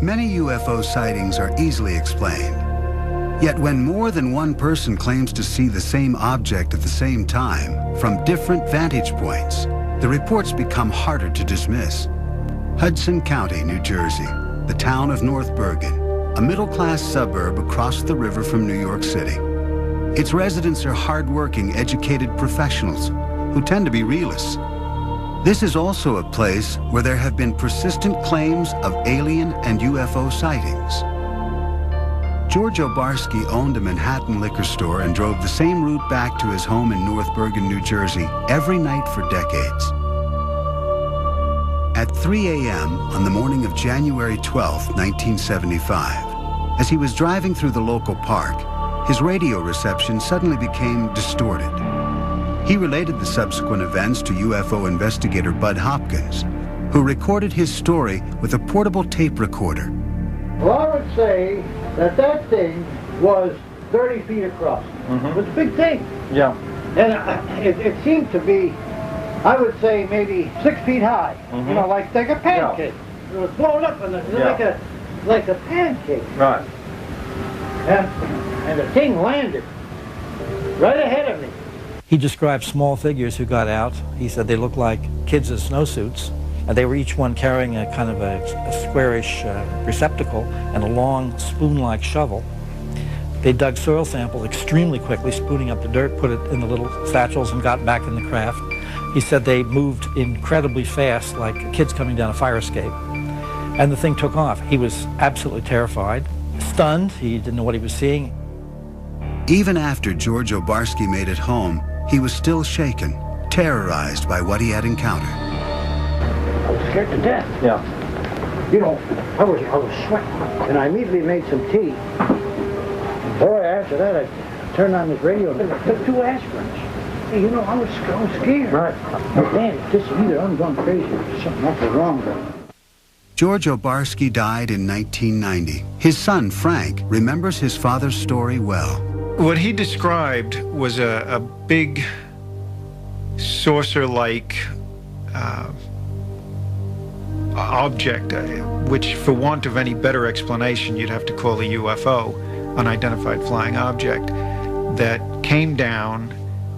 Many UFO sightings are easily explained. Yet when more than one person claims to see the same object at the same time from different vantage points, the reports become harder to dismiss. Hudson County, New Jersey, the town of North Bergen, a middle-class suburb across the river from New York City. Its residents are hard-working, educated professionals who tend to be realists. This is also a place where there have been persistent claims of alien and UFO sightings. George Barski owned a Manhattan liquor store and drove the same route back to his home in North Bergen, New Jersey, every night for decades. At 3 a.m. on the morning of January 12, 1975, as he was driving through the local park, his radio reception suddenly became distorted. He related the subsequent events to UFO investigator Bud Hopkins, who recorded his story with a portable tape recorder. Well, I would say that thing was 30 feet across. It was a big thing. Yeah. And it seemed to be, I would say, maybe 6 feet high. You know, like a pancake. Yeah. It was blown up and like a pancake. Right. And the thing landed right ahead of me. He described small figures who got out. He said they looked like kids in snowsuits, and they were each one carrying a kind of a squarish receptacle and a long spoon-like shovel. They dug soil samples extremely quickly, spooning up the dirt, put it in the little satchels, and got back in the craft. He said they moved incredibly fast, like kids coming down a fire escape. And the thing took off. He was absolutely terrified, stunned. He didn't know what he was seeing. Even after George Barski made it home, he was still shaken, terrorized by what he had encountered. I was scared to death. Yeah. You know, I was sweating, and I immediately made some tea. Boy, after that, I turned on this radio and I took 2 aspirins. Hey, you know, I was scared. Right. But man, this either I'm going crazy or there's something awful wrong with me. George Barski died in 1990. His son, Frank, remembers his father's story well. What he described was a big saucer-like object, which, for want of any better explanation, you'd have to call a UFO, unidentified flying object, that came down,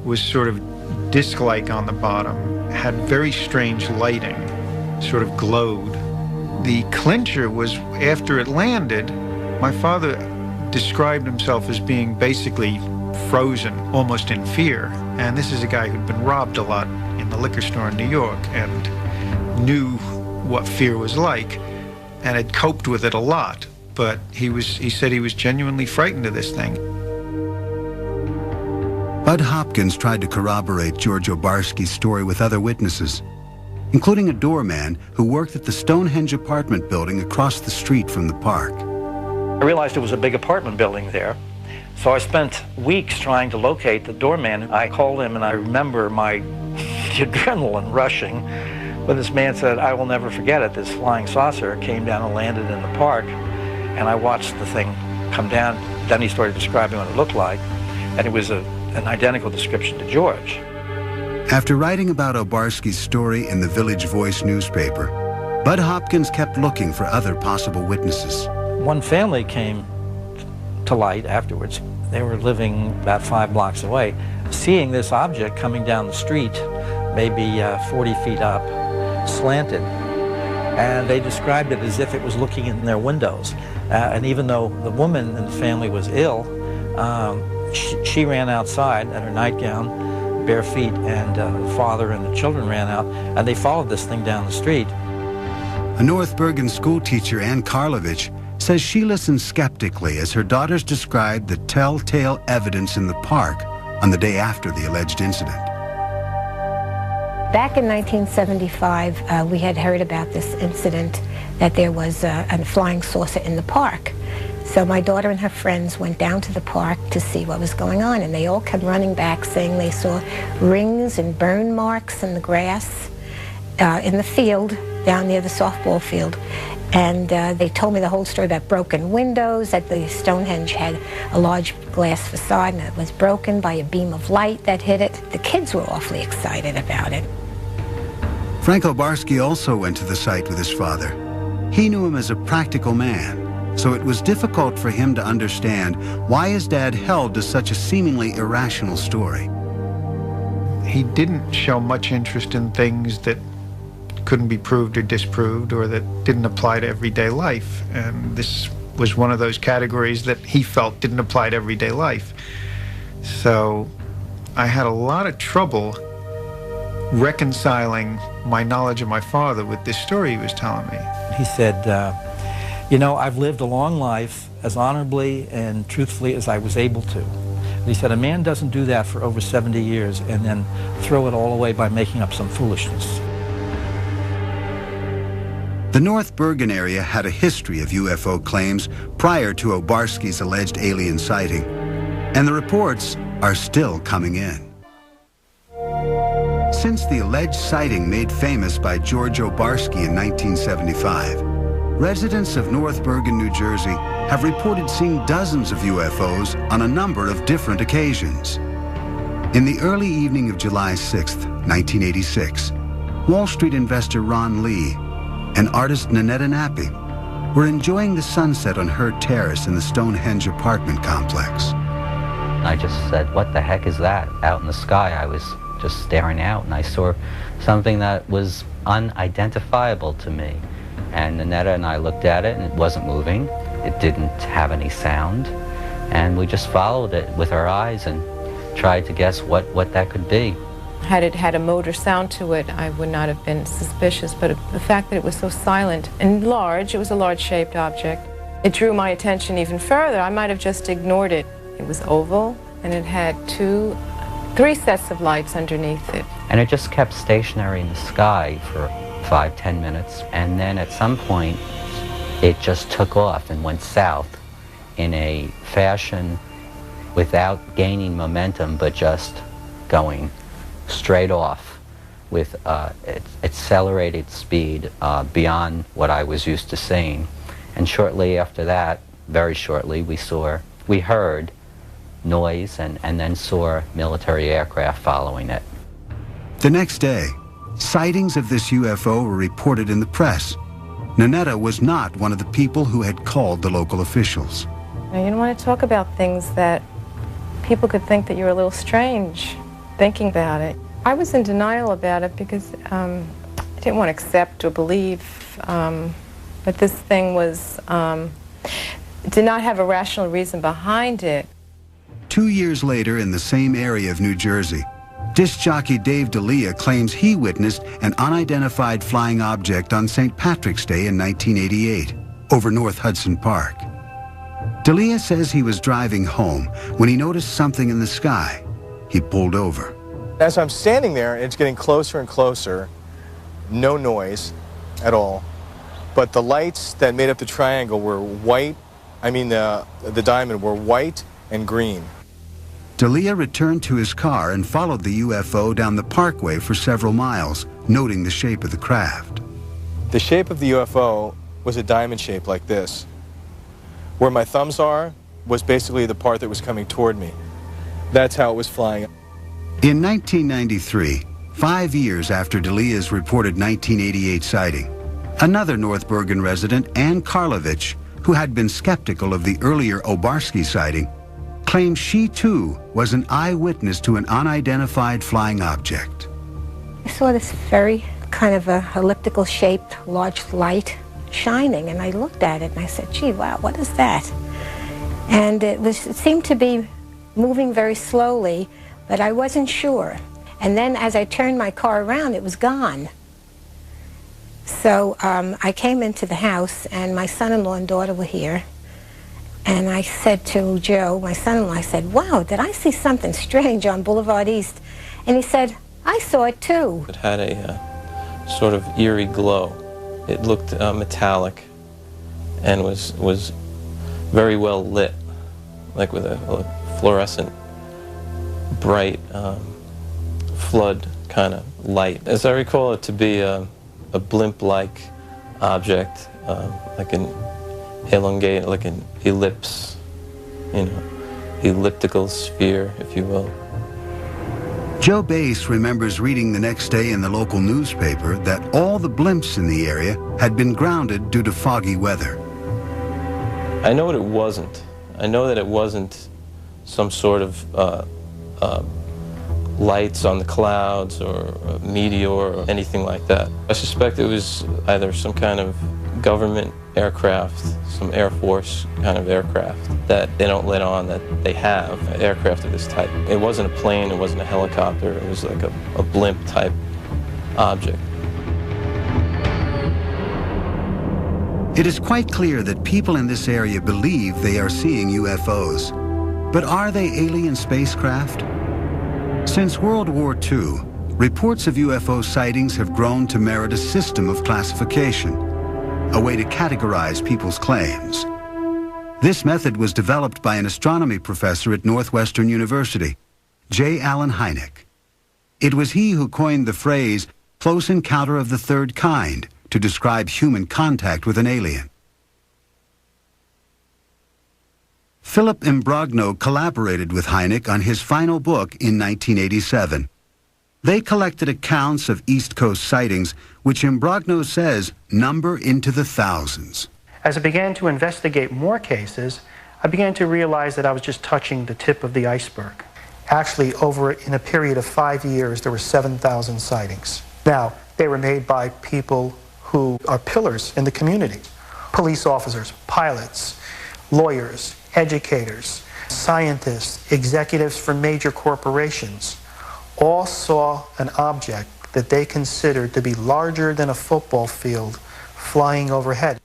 was sort of disc-like on the bottom, had very strange lighting, sort of glowed. The clincher was, after it landed, my father described himself as being basically frozen, almost in fear. And this is a guy who'd been robbed a lot in the liquor store in New York and knew what fear was like and had coped with it a lot. But he said he was genuinely frightened of this thing. Bud Hopkins tried to corroborate George Barski's story with other witnesses, including a doorman who worked at the Stonehenge apartment building across the street from the park. I realized it was a big apartment building there, so I spent weeks trying to locate the doorman. I called him, and I remember my adrenaline rushing when this man said, "I will never forget it. This flying saucer came down and landed in the park," and I watched the thing come down. Then he started describing what it looked like, and it was an identical description to George. After writing about Barski's story in the Village Voice newspaper, Bud Hopkins kept looking for other possible witnesses. One family came to light afterwards. They were living about 5 blocks away, seeing this object coming down the street, maybe 40 feet up, slanted. And they described it as if it was looking in their windows. And even though the woman in the family was ill, she ran outside in her nightgown, bare feet, and the father and the children ran out, and they followed this thing down the street. A North Bergen school teacher, Ann Karlovich, says she listened skeptically as her daughters described the telltale evidence in the park on the day after the alleged incident. Back in 1975, we had heard about this incident, that there was a flying saucer in the park. So my daughter and her friends went down to the park to see what was going on, and they all came running back saying they saw rings and burn marks in the grass in the field down near the softball field. And they told me the whole story about broken windows, that the Stonehenge had a large glass facade and it was broken by a beam of light that hit it. The kids were awfully excited about it. Frank Barski also went to the site with his father. He knew him as a practical man, so it was difficult for him to understand why his dad held to such a seemingly irrational story. He didn't show much interest in things that couldn't be proved or disproved or that didn't apply to everyday life. And this was one of those categories that he felt didn't apply to everyday life. So I had a lot of trouble reconciling my knowledge of my father with this story he was telling me. He said, you know, I've lived a long life as honorably and truthfully as I was able to. And he said, a man doesn't do that for over 70 years and then throw it all away by making up some foolishness. The North Bergen area had a history of UFO claims prior to Barski's alleged alien sighting, and the reports are still coming in. Since the alleged sighting made famous by George Barski in 1975, residents of North Bergen, New Jersey have reported seeing dozens of UFOs on a number of different occasions. In the early evening of July 6, 1986, Wall Street investor Ron Lee and artist Nanetta Nappi were enjoying the sunset on her terrace in the Stonehenge apartment complex. I just said, what the heck is that out in the sky? I was just staring out and I saw something that was unidentifiable to me. And Nanetta and I looked at it and it wasn't moving. It didn't have any sound. And we just followed it with our eyes and tried to guess what that could be. Had it had a motor sound to it, I would not have been suspicious, but the fact that it was so silent and large, it was a large-shaped object, it drew my attention even further. I might have just ignored it. It was oval, and it had three sets of lights underneath it. And it just kept stationary in the sky for 5-10 minutes, and then at some point, it just took off and went south in a fashion without gaining momentum, but just going straight off with accelerated speed beyond what I was used to seeing. And shortly after that, very shortly, we heard noise and then saw military aircraft following it. The next day, sightings of this UFO were reported in the press. Nanetta was not one of the people who had called the local officials. Now, you don't want to talk about things that people could think that you're a little strange thinking about it. I was in denial about it because I didn't want to accept or believe that this thing did not have a rational reason behind it. 2 years later, in the same area of New Jersey, disc jockey Dave D'Elia claims he witnessed an unidentified flying object on St. Patrick's Day in 1988 over North Hudson Park. D'Elia says he was driving home when he noticed something in the sky. He pulled over. As I'm standing there, it's getting closer and closer, no noise at all, but the lights that made up the triangle were white, the diamond were white and green. D'Elia returned to his car and followed the UFO down the parkway for several miles, noting the shape of the craft. The shape of the UFO was a diamond shape like this. Where my thumbs was basically the part that was coming toward me. That's how it was flying. In 1993, 5 years after D'Elia's reported 1988 sighting, another North Bergen resident, Ann Karlovich, who had been skeptical of the earlier Barski sighting, claims she too was an eyewitness to an unidentified flying object. I saw this very kind of a elliptical shaped large light shining, and I looked at it and I said, gee, wow, what is that? And it seemed to be moving very slowly, but I wasn't sure. And then as I turned my car around, it was gone. So I came into the house, and my son-in-law and daughter were here. And I said to Joe, my son-in-law, I said, wow, did I see something strange on Boulevard East? And he said, I saw it too. It had a sort of eerie glow. It looked metallic and was very well lit, like with a fluorescent, bright flood kind of light. As I recall it to be a blimp-like object, like an elongated, like an ellipse, elliptical sphere, if you will. Joe Bass remembers reading the next day in the local newspaper that all the blimps in the area had been grounded due to foggy weather. I know what it wasn't. I know that it wasn't some sort of lights on the clouds or a meteor or anything like that. I suspect it was either some kind of government aircraft, some Air Force kind of aircraft that they don't let on that they have, aircraft of this type. It wasn't a plane, it wasn't a helicopter, it was like a blimp type object. It is quite clear that people in this area believe they are seeing UFOs. But are they alien spacecraft? Since World War II, reports of UFO sightings have grown to merit a system of classification, a way to categorize people's claims. This method was developed by an astronomy professor at Northwestern University, J. Allen Hynek. It was he who coined the phrase close encounter of the third kind to describe human contact with an alien. Philip Imbrogno collaborated with Hynek on his final book in 1987. They collected accounts of East Coast sightings, which Imbrogno says number into the thousands. As I began to investigate more cases, I began to realize that I was just touching the tip of the iceberg. Actually, in a period of 5 years, there were 7,000 sightings. Now, they were made by people who are pillars in the community. Police officers, pilots, lawyers, educators, scientists, executives for major corporations, all saw an object that they considered to be larger than a football field flying overhead.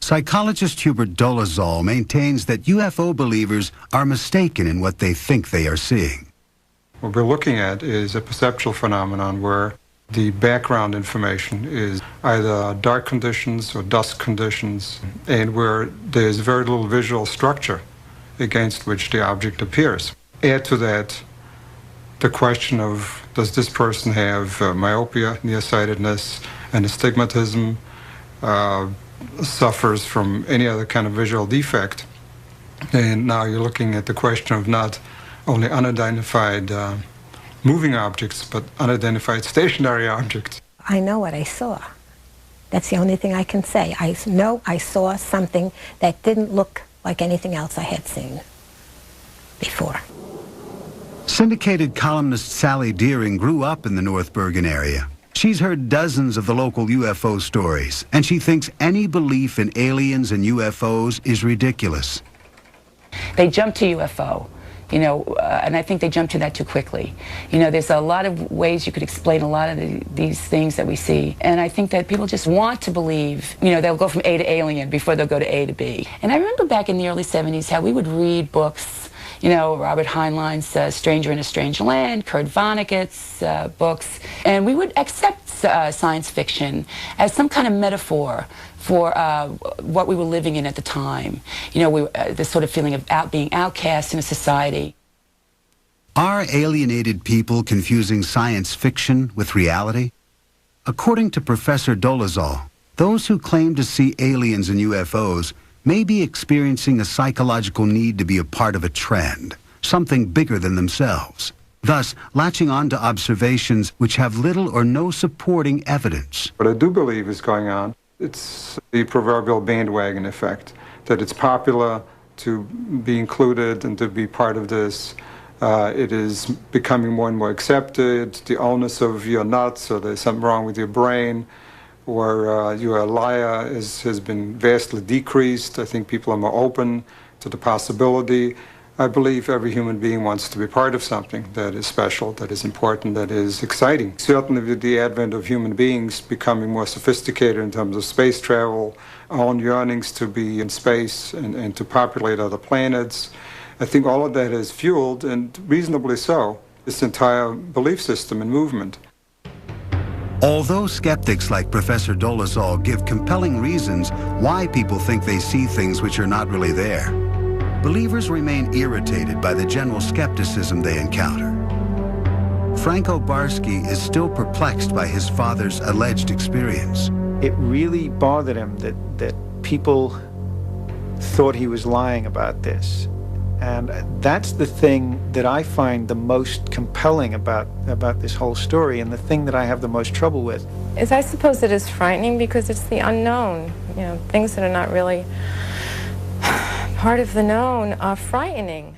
Psychologist Hubert Dolezal maintains that UFO believers are mistaken in what they think they are seeing. What we're looking at is a perceptual phenomenon where the background information is either dark conditions or dusk conditions, and where there's very little visual structure against which the object appears. Add to that the question of, does this person have myopia, nearsightedness, and astigmatism, suffers from any other kind of visual defect? And now you're looking at the question of not only unidentified moving objects, but unidentified stationary objects. I know what I saw. That's the only thing I can say. I know I saw something that didn't look like anything else I had seen before. Syndicated columnist Sally Deering grew up in the North Bergen area. She's heard dozens of the local UFO stories, and she thinks any belief in aliens and UFOs is ridiculous. They jump to UFO. And I think they jump to that too quickly. There's a lot of ways you could explain a lot of these things that we see. And I think that people just want to believe, they'll go from A to alien before they'll go to A to B. And I remember back in the early 70s how we would read books, Robert Heinlein's Stranger in a Strange Land, Kurt Vonnegut's books, and we would accept science fiction as some kind of metaphor for what we were living in at the time. This sort of feeling of being outcast in a society. Are alienated people confusing science fiction with reality? According to Professor Dolezal, those who claim to see aliens and UFOs may be experiencing a psychological need to be a part of a trend, something bigger than themselves, thus latching on to observations which have little or no supporting evidence. What I do believe is going on, it's the proverbial bandwagon effect, that it's popular to be included and to be part of this. It is becoming more and more accepted. The onus of you're nuts, or there's something wrong with your brain, or you're a liar has been vastly decreased. I think people are more open to the possibility. I believe every human being wants to be part of something that is special, that is important, that is exciting. Certainly with the advent of human beings becoming more sophisticated in terms of space travel, our own yearnings to be in space and to populate other planets, I think all of that has fueled, and reasonably so, this entire belief system and movement. Although skeptics like Professor Dolezal give compelling reasons why people think they see things which are not really there, believers remain irritated by the general skepticism they encounter. Franco Barski is still perplexed by his father's alleged experience. It really bothered him that people thought he was lying about this. And that's the thing that I find the most compelling about this whole story, and the thing that I have the most trouble with. I suppose it is frightening because it's the unknown. You know, things that are not really part of the known are frightening.